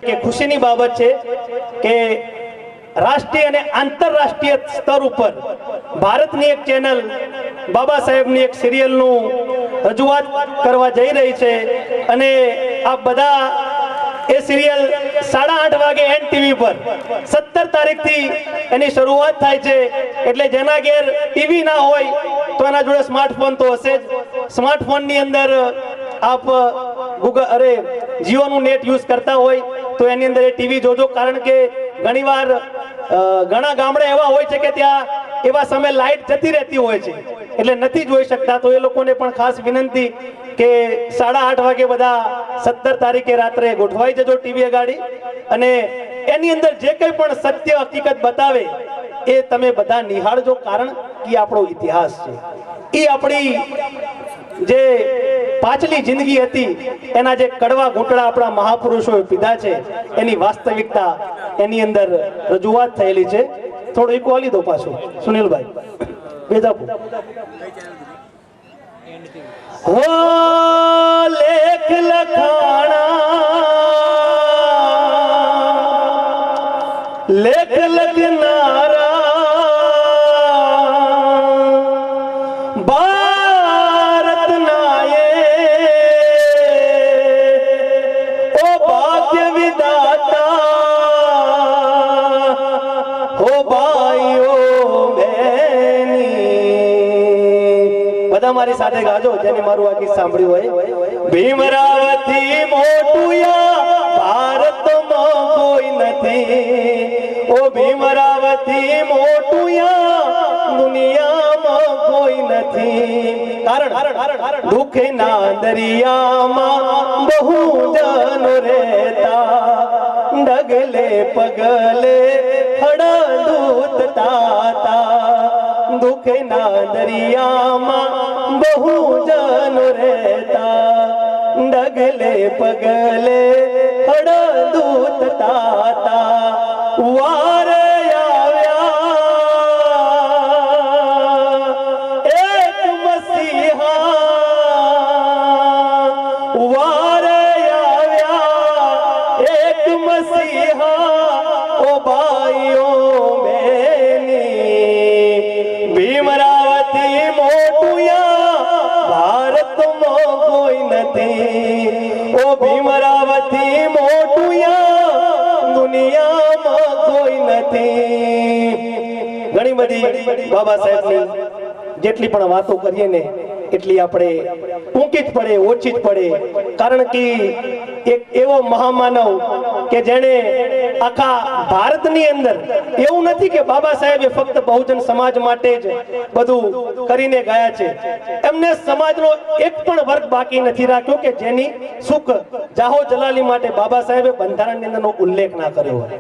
કે ખુશીની બાબત છે કે રાષ્ટ્રીય અને આંતરરાષ્ટ્રીય સ્તર ઉપર ભારતની એક ચેનલ બાબા સાહેબની એક સિરિયલનું રજૂઆત કરવા જઈ રહી છે. અને આ બધા એ સિરિયલ 8:30 વાગે NTV પર 17 તારીખથી એની શરૂઆત થાય છે. એટલે જેના ઘેર ટીવી ના હોય તો એના જોડે સ્માર્ટફોન તો હશે જ. સ્માર્ટફોનની અંદર આપ જીઓનું નેટ યુઝ કરતા હોય તો એની અંદર એ ટીવી જોજો, કારણ કે ઘણીવાર ઘણા ગામડે એવા હોય છે કે ત્યાં એવા સમય લાઈટ જતી રહેતી હોય છે, એટલે નથી જોઈ શકતા. તો એ લોકોને પણ ખાસ વિનંતી કે 8:30 વાગે બધા 17 તારીખે રાત્રે ગોઠવાઈ જજો ટીવી ગાડી. અને એની અંદર જે કંઈ પણ સત્ય હકીકત બતાવે એ તમે બધા નિહાળજો, કારણ કે આપણો ઇતિહાસ છે. એ આપણી જે પાછલી જિંદગી હતી, એના જે કડવા ઘૂંટડા આપણા મહાપુરુષોએ પીધા છે, એની વાસ્તવિકતા એની અંદર રજૂઆત થયેલી છે. થોડું એક વાલી દો પાછું સુનિલભાઈ બેજાપુર. હો લેખ લખાણા લેખ લખનારા મારી સાથે ગાજો જેને મારું આ ગીત સાંભળ્યું હોય. ભીમરાવથી મોટુયા ભારતમાં કોઈ નથી, ઓ ભીમરાવથી મોટુયા દુનિયામાં કોઈ નથી. કારણ દુઃખના દરિયામાં બહુ જન રહેતા, ડગલે પગલે હળદૂત તાતા. દુઃખના દરિયામાં બહુ જન રહેતા, ડગલે પગલે હળદૂત તાતા. વારે આવ્યા એક મસીહા, વારે આવ્યા એક મસીહા. ઓ ભાઈઓ ભીમરાવથી મોટુયા ભારતમાં કોઈ નથી, ઓ ભીમરાવથી મોટુયા દુનિયામાં કોઈ નથી. ઘણી બધી બાબા સાહેબની જેટલી પણ વાતો કરીએ ને એટલી આપણે ટૂંકી જ પડે, ઓછી જ પડે, કારણ કે એક એવો મહામાનવ કે જેણે આખા ભારતની અંદર એવું નથી કે બાબા સાહેબે ફક્ત બહુજન સમાજ માટે જ બધું કરીને ગયા છે. એમને સમાજનો એક પણ વર્ગ બાકી નથી રાખ્યો કે જેની સુખ જાહો જલાલી માટે બાબા સાહેબે બંધારણની અંદરનો ઉલ્લેખ ના કર્યો હોય.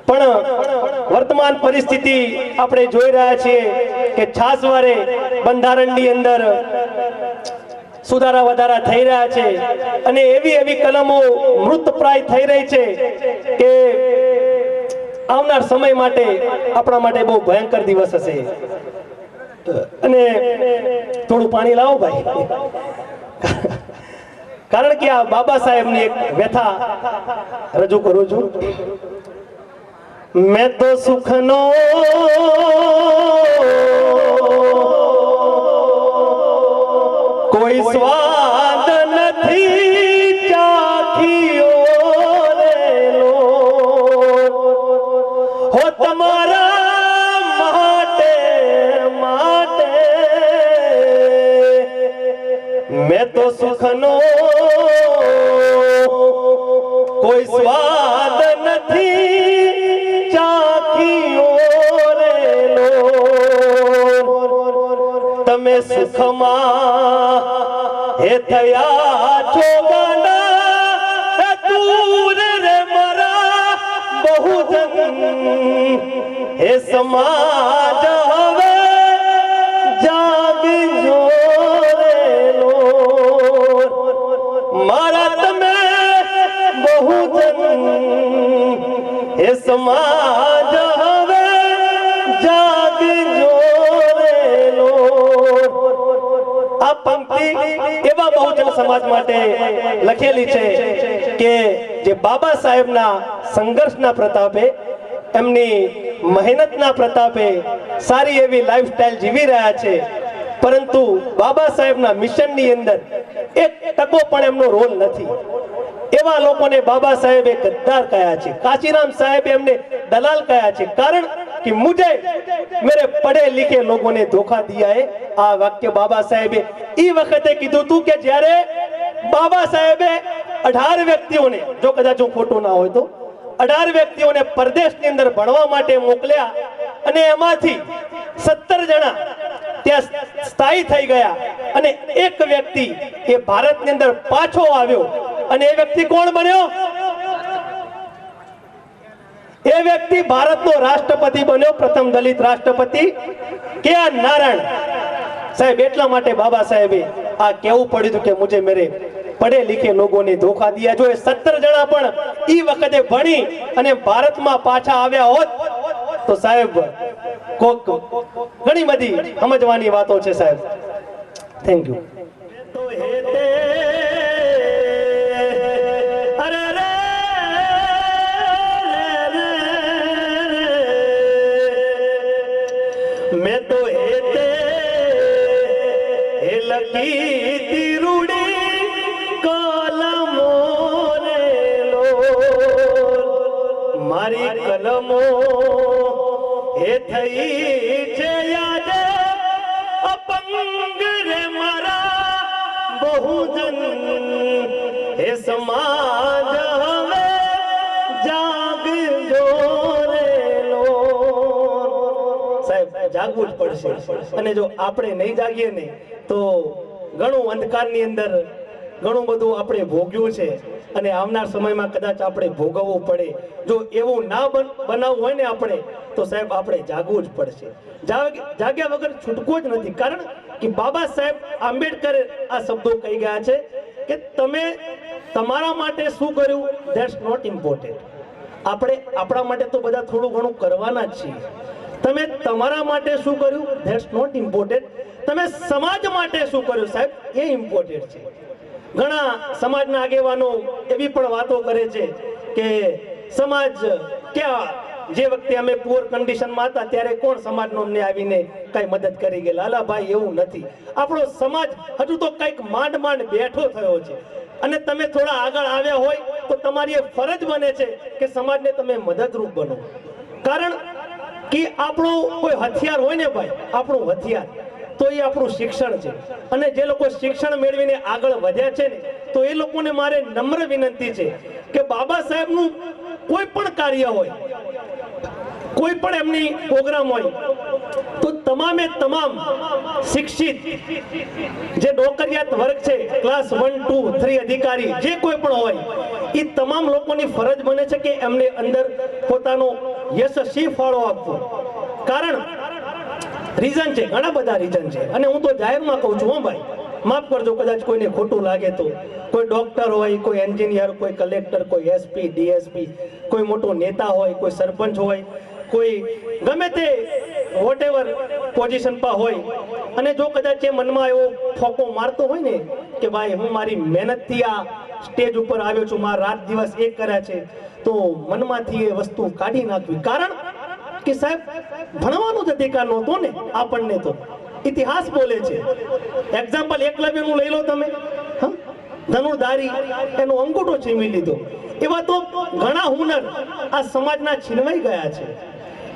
પણ વર્તમાન પરિસ્થિતિ આપણે જોઈ રહ્યા છીએ કે છાસવારે બંધારણની અંદર સુધારા વધારા થઈ રહ્યા છે, અને એવી કલમો મૃતપ્રાય થઈ રહી છે કે આવનાર સમય માટે આપણા માટે બહુ ભયંકર દિવસ હશે. અને થોડું પાણી લાવો ભાઈ, કારણ કે આ બાબા સાહેબની એક વ્યથા રજૂ કરું છું. मैं तो सुखनो कोई स्वाद नहीं चाखियो रे लो हो तुम्हारा माटे माटे તો સુખનો કોઈ સ્વાદ નથી ચાખ્યો રે લો તમે સુખમાં હે થયા છો ગાના દૂર રે મારા બહુજન હે સમાજ હવે જાગજો રે લો મારા તમે બહુજન હે સમાજ હવે જાગજો રે લો આ પંક્તિ એવા બહુજન સમાજ માટે લખેલી છે કે જે બાબા સાહેબના સંઘર્ષના પ્રતાપે એમની મહેનતના પ્રતાપે સારી એવી લાઈફસ્ટાઈલ જીવી રહ્યા છે પરંતુ બાબા સાહેબના મિશનની અંદર એક ટકો પણ એમનો રોલ નથી એવા લોકોને બાબા સાહેબે ગદ્દાર કહ્યા છે કાશીરામ સાહેબે એમને દલાલ કહ્યા છે કારણ कि मुझे मेरे पढ़े लिखे लोगों ने धोखा दिया है आ वाक्य बाबा साहेबे ई वखते कीधुं હતું કે જ્યારે બાબા સાહેબે 18 વ્યક્તિઓને જો કદાચ હું ખોટું ના હોય તો 18 વ્યક્તિઓને પરદેશની અંદર ભણવા માટે મોકલ્યા અને એમાંથી 17 જણા ત્યાં સ્થાયી થઈ ગયા અને એક વ્યક્તિ એ ભારતની અંદર પાછો આવ્યો અને એ વ્યક્તિ કોણ બન્યો એ વ્યક્તિ ભારતનો રાષ્ટ્રપતિ બન્યો પ્રથમ દલિત રાષ્ટ્રપતિ કે.આર. નારાયણ સાહેબ એટલા માટે બાબા સાહેબે આ કહેવું પડ્યું હતું કે મુझे मेरे पढ़े लिखे लोगों ने धोखा दिया जो 17 જણા પણ ઈ વખતે ભણી અને ભારતમાં પાછા આવ્યા હોત તો સાહેબ કોક ઘણી બધી સમજવાની વાતો છે સાહેબ થેન્ક યુ मैं तो हेते हे लगी तिरुड़ी कलमो रे लो मारी कलमो हे थई छे याद अपंग रे मारा बहुजन हे समाज હવે જાગજો રે લો સાહેબ જાગવું જ પડશે અને જો આપણે નહીં જાગીએ ને તો ઘણું અંધકારની અંદર ઘણું બધું આપણે ભોગ્યું છે અને આવનાર સમયમાં કદાચ આપણે ભોગવવું પડે જો એવું ના બનાવવું હોય ને આપણે તો સાહેબ આપણે જાગવું જ પડશે જાગ્યા વગર છૂટકો જ નથી કારણ કે બાબા સાહેબ આંબેડકરે આ શબ્દો કહી ગયા છે કે તમે તમારા માટે શું કર્યું ધેટ્સ નોટ ઇમ્પોર્ટન્ટ આપણે આપણા માટે તો બધા થોડું ઘણું કરવાના જ છીએ તમે તમારા માટે શું કર્યું ધેટ્સ નોટ ઇમ્પોર્ટન્ટ તમે સમાજ માટે શું કર્યું સાહેબ એ ઇમ્પોર્ટન્ટ છે ઘણા સમાજના આગેવાનો એવી પણ વાતો કરે છે કે સમાજ ક્યાં જે વખતે અમે પુઅર કન્ડિશનમાં હતા ત્યારે કોણ સમાજનો અમને આવીને કઈ મદદ કરી ગયેલા અલા ભાઈ એવું નથી આપણો સમાજ હજુ તો કંઈક માંડ માંડ બેઠો થયો છે અને તમે થોડા આગળ આવ્યા હોય તો તમારી એ ફરજ બને છે કે સમાજને તમે મદદરૂપ બનો કારણ કે આપણું કોઈ હથિયાર હોય ને ભાઈ આપણું હથિયાર તો એ આપણું શિક્ષણ છે અને જે લોકો શિક્ષણ મેળવીને આગળ વધ્યા છે ને તો એ લોકોને મારે નમ્ર વિનંતી છે કે બાબા સાહેબનું કોઈ પણ કાર્ય હોય કોઈ પણ એમની પ્રોગ્રામ હોય તો તમામે તમામ શિક્ષિત જે નોકરિયાત વર્ગ છે ક્લાસ 1, 2, 3 અધિકારી જે કોઈ પણ હોય એ તમામ લોકોની ફરજ બને છે કે એમને અંદર પોતાનો યશસ્વી ફાળો આપવો કારણ રીઝન છે ઘણા બધા રીઝન છે અને હું તો જાહેરમાં કહું છું હો ભાઈ માફ કરજો કદાચ કોઈને ખોટું લાગે તો કોઈ ડોક્ટર હોય કોઈ એન્જિનિયર કોઈ કલેક્ટર કોઈ એસપી ડીએસપી કોઈ મોટો નેતા હોય કોઈ સરપંચ હોય કોઈ ગમે તે વોટેવર પોઝિશન પર હોય અને જો કદાચ એ મનમાં એવો ફોકો મારતો હોય ને કે ભાઈ હું મારી મહેનતથી આ સ્ટેજ ઉપર આવ્યો છું મારા રાત દિવસ એક કર્યા છે તો મનમાંથી એ વસ્તુ કાઢી નાખવી કારણ કે સાહેબ ભણવાનો જ અધિકાર નહોતો ને આપણને તો ઇતિહાસ બોલે છે એક્ઝામ્પલ એકલવ્યનું લઈ લો તમે ધનુર્ધારી એનો અંગૂઠો છીનવી લીધો એવા તો ઘણા હુનર આ સમાજના છીનવાઈ ગયા છે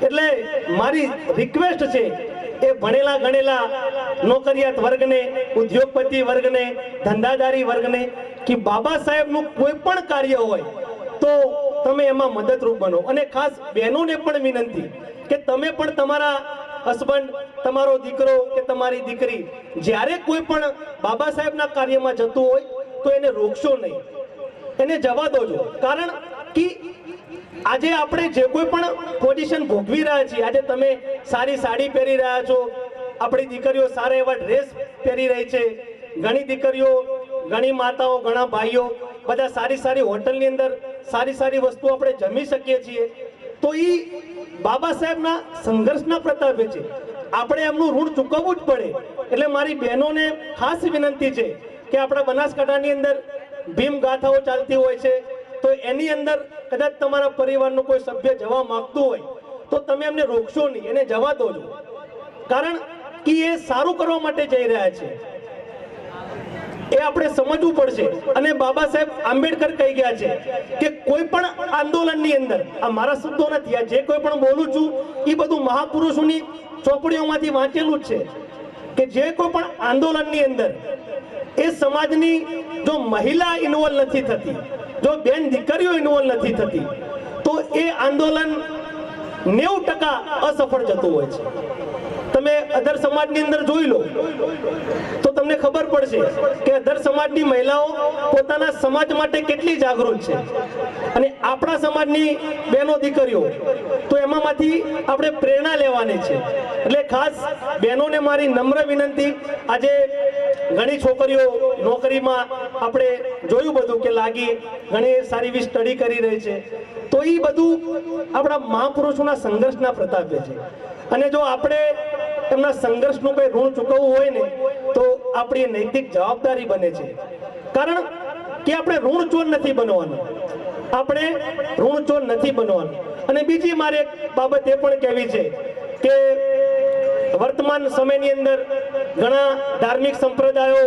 એટલે મારી રિક્વેસ્ટ છે એ ભણેલા ગણેલા નોકરિયાત વર્ગને, ઉદ્યોગપતિ વર્ગને, ધંધાદારી વર્ગને કે બાબા સાહેબનું કોઈ પણ કાર્ય હોય તો તમે એમાં મદદરૂપ બનો. અને ખાસ બહેનોને પણ વિનંતી કે તમે પણ તમારા હસબન્ડ, તમારો દીકરો કે તમારી દીકરી જ્યારે કોઈ પણ બાબા સાહેબના કાર્યમાં જતું હોય તો એને રોકશો નહીં, એને જવા દોજો. કારણ કે આજે આપણે જે કોઈ પણ પોઝિશન ભોગવી રહ્યા છીએ, આજે તમે સારી સાડી પહેરી રહ્યા છો, આપણી દીકરીઓ સારા એવા ડ્રેસ પહેરી રહી છે, ઘણી દીકરીઓ, ઘણી માતાઓ, ઘણા ભાઈઓ બધા સારી સારી હોટલની અંદર સારી સારી વસ્તુઓ આપણે જમી શકીએ છીએ. તો એ બાબા સાહેબના સંઘર્ષના પ્રતાપે છે, આપણે એમનું ઋણ ચૂકવવું જ પડે. એટલે મારી બહેનોને ખાસ વિનંતી છે કે આપણા બનાસકાંઠાની અંદર ભીમ ગાથાઓ ચાલતી હોય છે, તો એની અંદર કદાચ તમારા પરિવારનો કોઈ સભ્ય જવા માંગતું હોય તો તમે એમને રોકશો નહીં, એને જવા દો. કારણ કે એ સારું કરવા માટે જઈ રહ્યા છે, એ આપણે સમજવું પડશે. અને બાબા સાહેબ આંબેડકર કહી ગયા છે કે કોઈ પણ આંદોલનની અંદર, આ મારા શબ્દો નથી, આ જે કોઈ પણ બોલું છું એ બધું મહાપુરુષોની ચોપડીઓમાંથી વાંચેલું જ છે કે જે કોઈ પણ આંદોલનની અંદર એ સમાજની જો મહિલા ઇન્વોલ્વ નથી થતી, જો બેન દીકરીઓ ઇન્વોલ્વ નથી થતી, તો એ આંદોલન 90% અસફળ જતું હોય છે. તમે અધર સમાજની અંદર જોઈ લો તો તમને ખબર પડશે કે અધર સમાજની મહિલાઓ પોતાના સમાજ માટે કેટલી જાગૃત છે, અને આપણા સમાજની બહેનો દીકરીઓ તો એમાંથી આપણે પ્રેરણા લેવાની છે. એટલે ખાસ બહેનોને મારી નમ્ર વિનંતી, આજે ઘણી છોકરીઓ નોકરીમાં આપણે જોયું બધું કે લાગી, ઘણી સારી એવી સ્ટડી કરી રહી છે, તો એ બધું આપણા મહાપુરુષોના સંઘર્ષના પ્રતાપે છે. અને જો આપણે એમના સંઘર્ષનું કંઈ ઋણ ચૂકવવું હોય ને તો આપણી નૈતિક જવાબદારી બને છે. કારણ કે આપણે ઋણ ચોર નથી બનવાનું, આપણે ઋણ ચોર નથી બનવાનું. અને બીજી મારે એક બાબત એ પણ કહેવી છે કે વર્તમાન સમયની અંદર ઘણા ધાર્મિક સંપ્રદાયો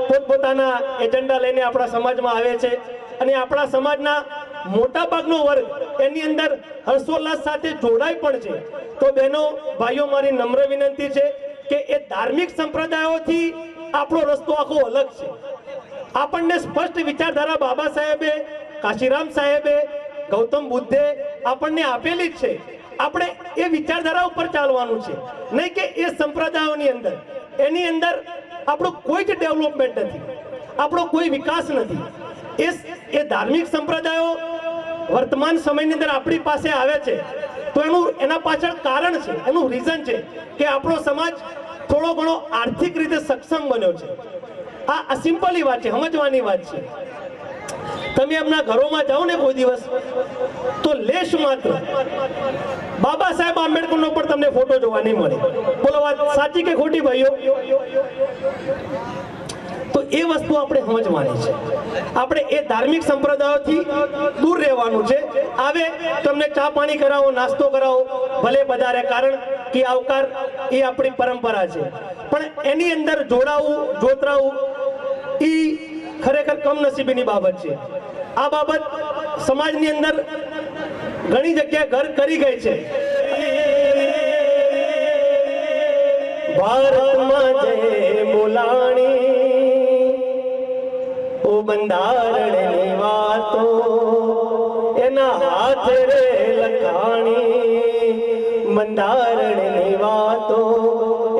પોતપોતાના એજન્ડા લઈને આપણા સમાજમાં આવે છે, અને આપણા સમાજના મોટા ભાગનો વર્ગ એની અંદર હર્ષોલ્લાસ સાથે જોડાય પણ છે. તો બહેનો, ભાઈઓ, મારી નમ્ર વિનંતી છે કે એ ધાર્મિક સંપ્રદાયોથી આપણો રસ્તો આખો અલગ છે. આપણને સ્પષ્ટ વિચારધારા બાબા સાહેબે, કાશીરામ સાહેબે, ગૌતમ બુદ્ધે આપણને આપેલી જ છે. આપણે એ વિચારધારા ઉપર ચાલવાનું છે, નહીં કે એ સંપ્રદાયોની અંદર એની અંદર આપણું કોઈ જ ડેવલપમેન્ટ નથી, આપણો કોઈ વિકાસ નથી. એ ધાર્મિક સંપ્રદાયો વર્તમાન સમયની અંદર આપણી પાસે આવે છે તો એના પાછળ કારણ છે, એનું રીઝન છે કે આપણો સમાજ થોડો ઘણો આર્થિક રીતે સક્ષમ બન્યો છે. આ સિમ્પલી વાત છે, સમજવાની વાત છે. તમે એમના ઘરોમાં જાઓ ને કોઈ દિવસ તો લેશ માત્ર બાબા સાહેબ આંબેડકરનો પણ તમને ફોટો જોવા નહીં મળે. બોલો, વાત સાચી કે ખોટી ભાઈઓ? તો એ વસ્તુ આપણે સમજવાની છે. આપણે એ ધાર્મિક સંપ્રદાયોથી દૂર રહેવાનું છે. આવે તમને ચા પાણી કરાવો, નાસ્તો કરાવો, ભલે પધારે, કારણ કે આવકાર એ આપણી પરંપરા છે. પણ એની અંદર જોડાવું, જોતરાવું એ ખરેખર કમનસીબીની બાબત છે. આ બાબત સમાજની અંદર ઘણી જગ્યાએ ઘર કરી ગઈ છે. ભારતમાં જય બોલાણી, ઓ બંધારણની વાતો એના હાથ રે લખાણી, બંધારણની વાતો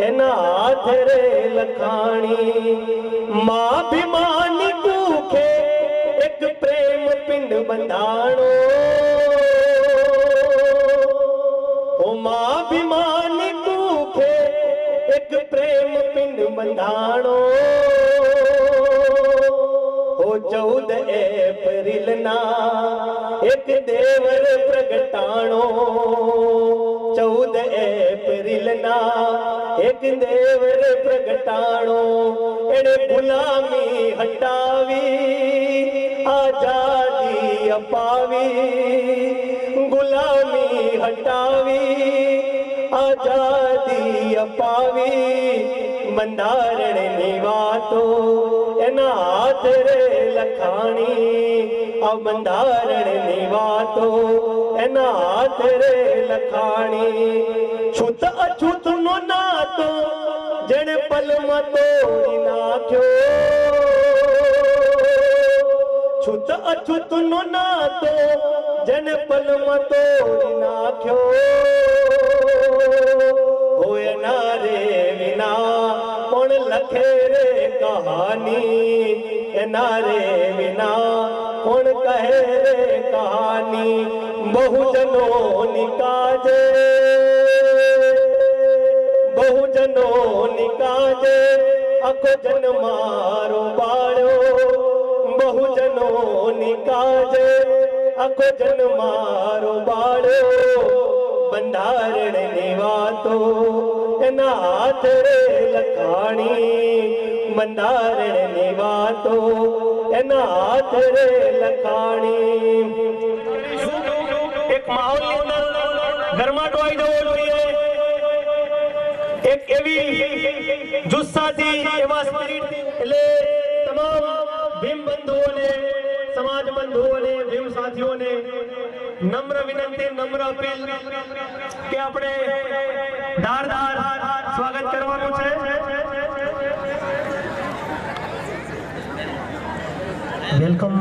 એના હાથ રે લખાણી. મા ભીમાની કુખે એક પ્રેમ પિંડ બંધાણો, ઓ મા ભીમાની કુખે એક પ્રેમ પિંડ બંધાણો. ઓ 14 એપ્રિલના એક દેવર પ્રગટાણો, 14 એપ્રિલના એક દેવર પ્રગટાણો. એણે ગુલામી હટાવી, આઝાદી અપાવી, ગુલામી હટાવી, આઝાદી અપાવી. બંધારણની વાતો એના હાથ રે લખાણી આ બંધારણની વાતો એના હાથ રે લખાણી છૂત અછૂત નો નાતો જેણે પલમાં તોડી નાખ્યો છૂત અછૂત નો નાતો જેને પલમાં તોડી નાખ્યો હોય ના રે વિના કોણ લખે રે કહાની એના રે વિના કોણ કહે રે કહાની બહુજનો નિકાજે બહુજનો નિકાજે આખો જન મારો બાળ્યો બહુજનો નિકાજે આખો જન મારો બાળ્યો બંધારણની વાતો એના હાથ રે લખાણી બંધારણની વાતો એના હાથ રે લખાણી એક માહોલની અંદર ગરમાટો આવી જવો જોઈએ એક એવી જુસ્સાથી એવા સ્પિરિટ એટલે તમામ ભીમ બંધુઓને સમાજ બંધુઓને ભીમ સાથીઓને નમ્ર વિનંતી નમ્ર અપીલ કે આપણે ધારદાર સ્વાગત કરવાનું છે વેલકમ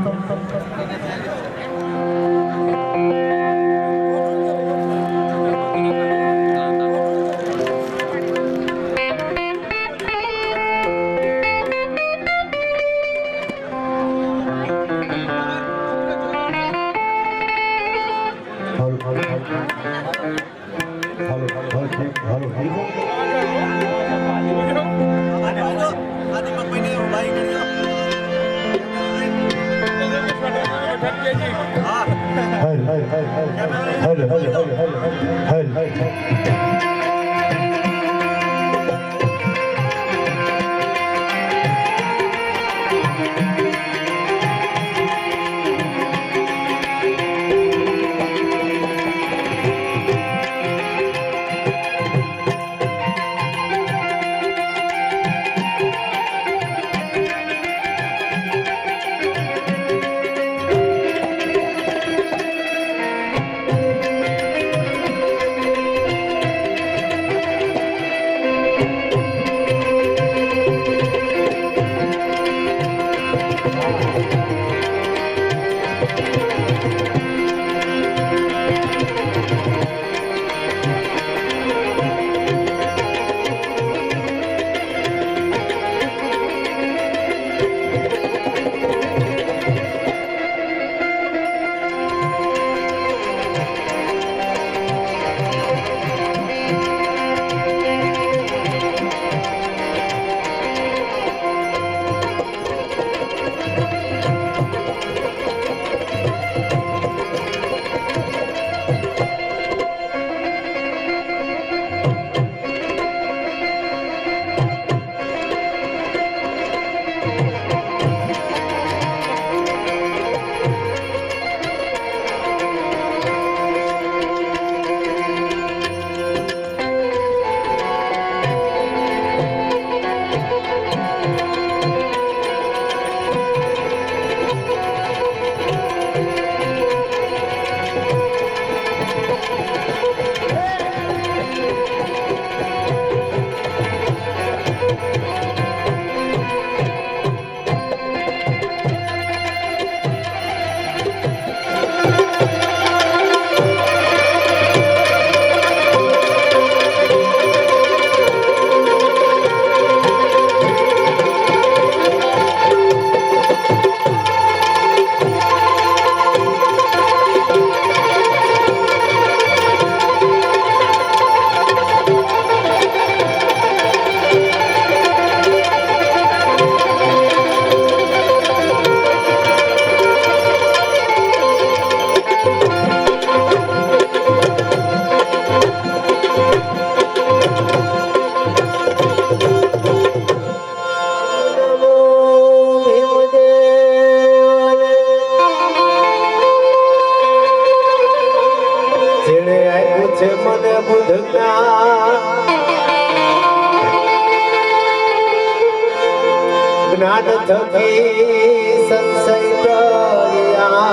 અજ્ઞાન થકી સંશય ટળ્યા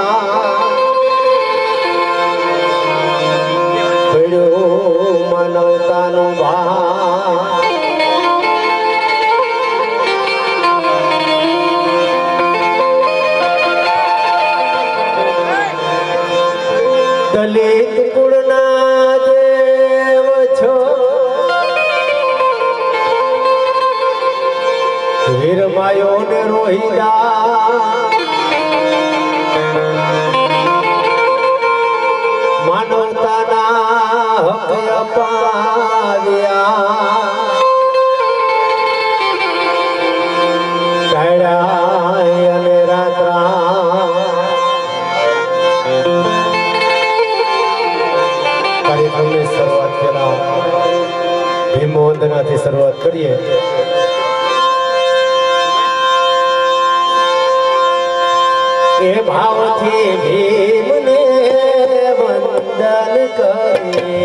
પડ્યો માનવતાનો ભાર દલિત કુળના દેવ છો વીરમાયો ને રોહિડા માનવતાના હક અપાવ્યા કાળ્યા અને રાત્રા કાર્યક્રમની શરૂઆત પહેલા ભીમવંદનાથી શરૂઆત કરીએ. એ ભાવથી ભીમને વંદન કરીએ.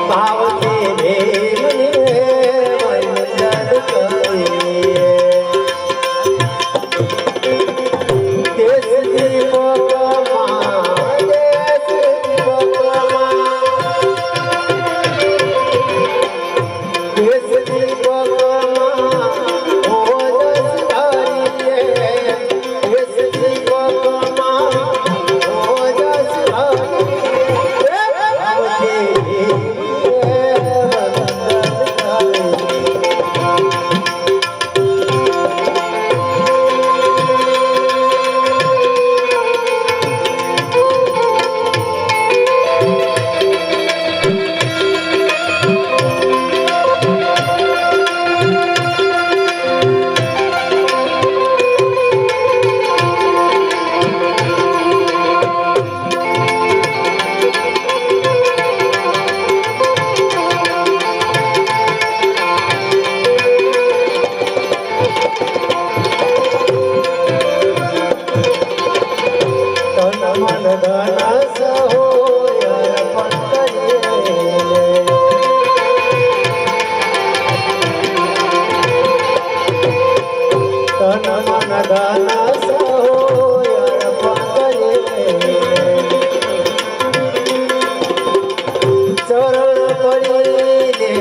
ભાવથી ભીમને વંદન કરીએ. દેશની પગમાં દેશની પગમાં દેશની પગમાં ઓજસ હરીએ. દેશની પગમાં ઓજસ હરીએ. ભાવથી મન ધન સહોય અર્પણ કરીએ. તન મન ધન સહોય અર્પણ કરીએ. ચરણ પડીને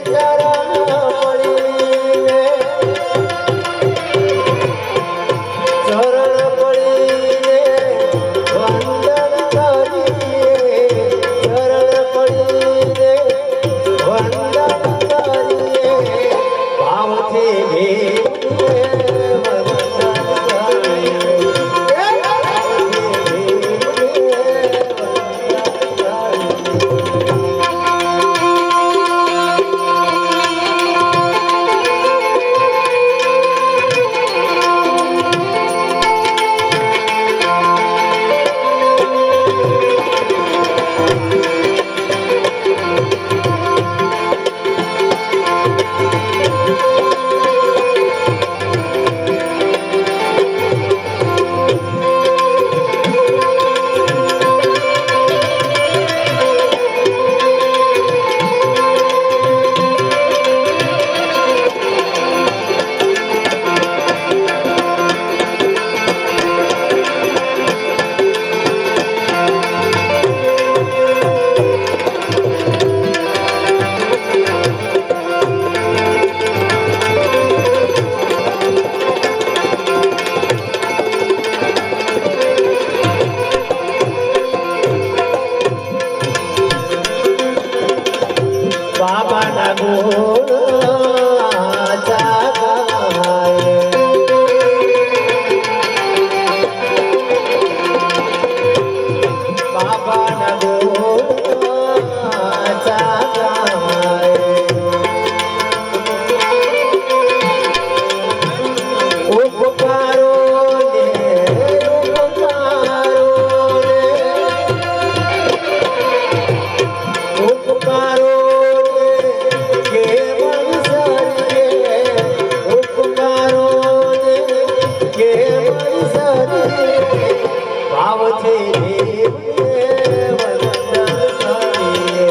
ચરણ પડીને ચરણ પડીને વંદન કરીએ. ચરણ પડીને વંદન કરીએ. ભાવથી ભીમને વંદન કરીએ. ભાવથી ભીમને બાબાના ગુણ જાગાય. બાબાના ગુણ જાગાય. ઉપકારો ને ઉપકારો ને ઉપકારો ભાવથી ભીમને વંદન કરીએ.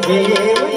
ભીમ